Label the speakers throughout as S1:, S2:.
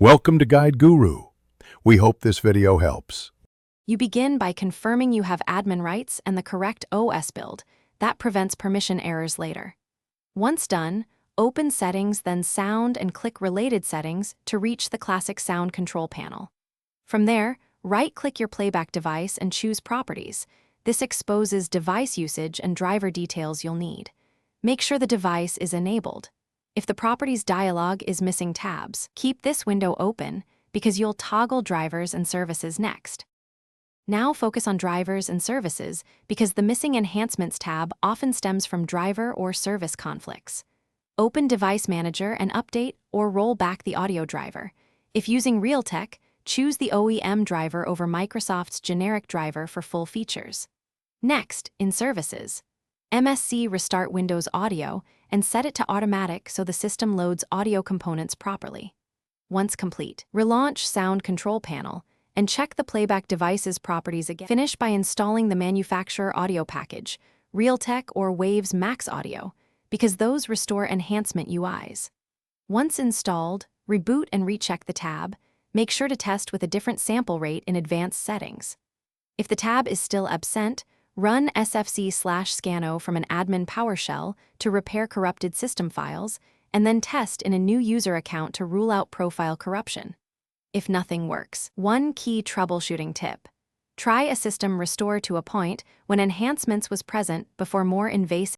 S1: Welcome to Guide Guru. We hope this video helps.
S2: You begin by confirming you have admin rights and the correct OS build. That prevents permission errors later. Once done, open Settings, then Sound, and click Related Settings to reach the classic sound control panel. From there, right-click your playback device and choose Properties. This exposes device usage and driver details you'll need. Make sure the device is enabled. If the Properties dialog is missing tabs, keep this window open because you'll toggle drivers and services next. Now focus on drivers and services because the missing Enhancements tab often stems from driver or service conflicts. Open Device Manager and update or roll back the audio driver. If using Realtek, choose the OEM driver over Microsoft's generic driver for full features. Next, in Services, MSC restart Windows Audio and set it to automatic so the system loads audio components properly. Once complete, relaunch Sound Control Panel and check the playback device's properties again. Finish by installing the manufacturer audio package, Realtek or Waves Max Audio, because those restore enhancement UIs. Once installed, reboot and recheck the tab. Make sure to test with a different sample rate in advanced settings. If the tab is still absent, run sfc/scano from an admin PowerShell to repair corrupted system files, and then test in a new user account to rule out profile corruption. If nothing works, one key troubleshooting tip. Try a system restore to a point when enhancements was present before more invasive.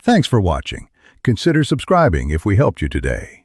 S1: Thanks for watching. Consider subscribing if we helped you today.